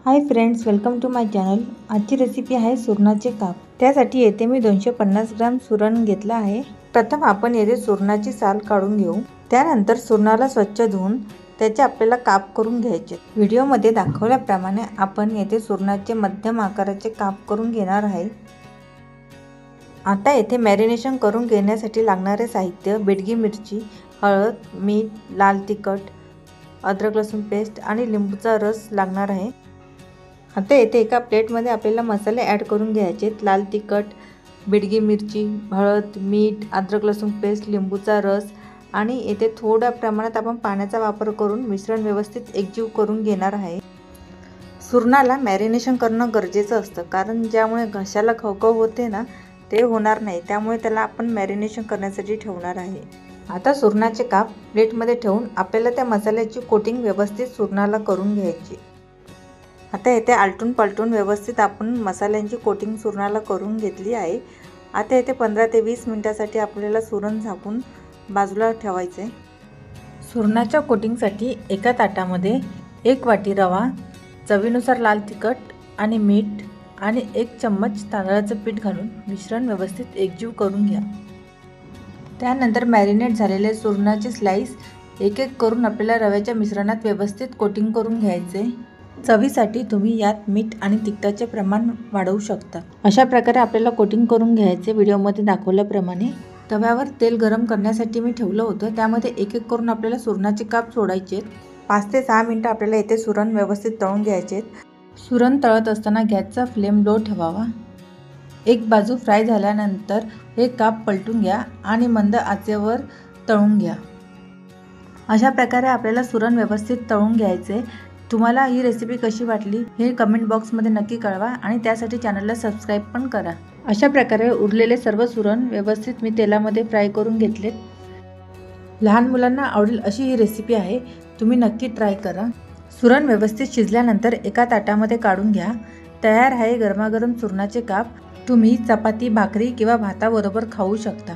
High friends, welcome to my channel. आजची recipe आहे सुरणाचे काप। त्यासाठी येथे मी 250 ग्राम सुरण घेतला आहे। प्रथम आपण येथे सुरणाची साल काढून घेऊ। त्यानंतर सुरणाला स्वच्छ धुवून त्याचे आपल्याला काप करून घ्यायचे। व्हिडिओमध्ये दाखवल्याप्रमाणे आपण येथे सुरणाचे मध्यम आकाराचे काप करून घेणार आहे। आता येथे मॅरिनेशन करून घेण्यासाठी लागणारे साहित्य: बेडगी मिरची, हळद, मीठ, लाल तिखट, अद्रक लसूण पेस्ट आणि लिंबूचा रस लागणार आहे। आता येथे एका प्लेटमध्ये आपल्याला मसाले ॲड करून घ्यायचे। लाल तिखट, बेडगी मिरची, हळद, मीठ, अद्रक लसूण पेस्ट, लिंबूचा रस आणि येथे थोड्या प्रमाणात आपण पाण्याचा वापर करून मिश्रण व्यवस्थित एकजीव करून घेणार आहे। सुरणाला मॅरिनेशन करणं गरजेचं असतं, कारण ज्यामुळे घशाला खवखव होते ना, ते होणार नाही। त्यामुळे त्याला आपण मॅरिनेशन करण्यासाठी ठेवणार आहे। आता सुरणाचे काप प्लेटमध्ये ठेवून आपल्याला त्या मसाल्याची कोटिंग व्यवस्थित सुरणाला करून घ्यायची। आता येथे आलटून पलटून व्यवस्थित आपण मसाल्यांची कोटिंग सुरणाला करून घेतली आहे। आता येथे 15 ते 20 मिनिटांसाठी आपल्याला सुरण झाकून बाजूला ठेवायचे। सुरणाच्या कोटिंगसाठी एका ताटामध्ये 1 वाटी रवा, चवीनुसार लाल तिखट आणि मीठ आणि 1 चम्मच तांदळाचं पीठ घालून मिश्रण व्यवस्थित एकजीव करून घ्या। त्यानंतर मॅरिनेट झालेले सुरणाचे स्लाइस एक एक करून आपल्याला रव्याच्या मिश्रणात व्यवस्थित कोटिंग करून घ्यायचे। चवीसाठी तुम्ही यात मीठ आणि तिखटाचे प्रमाण वाढवू शकता। अशा प्रकारे आपल्याला कोटिंग करून घ्यायचे। व्हिडिओमध्ये दाखवल्याप्रमाणे तव्यावर तेल गरम करण्यासाठी मी ठेवलं होतं। त्यामध्ये एक एक करून आपल्याला सुरणाचे काप सोडायचे। 5 ते 6 मिनिटं आपल्याला इथे सुरण व्यवस्थित तळून घ्यायचे। सुरण तळत असताना गॅसचा फ्लेम लो ठेवावा। एक बाजू फ्राय झाल्यानंतर हे काप पलटून घ्या आणि मंद आचेवर तळून घ्या। अशा प्रकारे आपल्याला सुरण व्यवस्थित तळून घ्यायचे। तुम्हाला ही रेसिपी कशी वाटली हे कमेंट बॉक्समध्ये नक्की कळवा आणि त्यासाठी चॅनलला सबस्क्राईब पण करा। अशा प्रकारे उरलेले सर्व सुरण व्यवस्थित मी तेलामध्ये फ्राय करून घेतले। लहान मुलांना आवडेल अशी ही रेसिपी आहे, तुम्ही नक्की ट्राय करा। सुरण व्यवस्थित शिजल्यानंतर एका ताटामध्ये काढून घ्या। तयार आहे गरमागरम सुरणाचे काप। तुम्ही चपाती, भाकरी किंवा भाताबरोबर खाऊ शकता।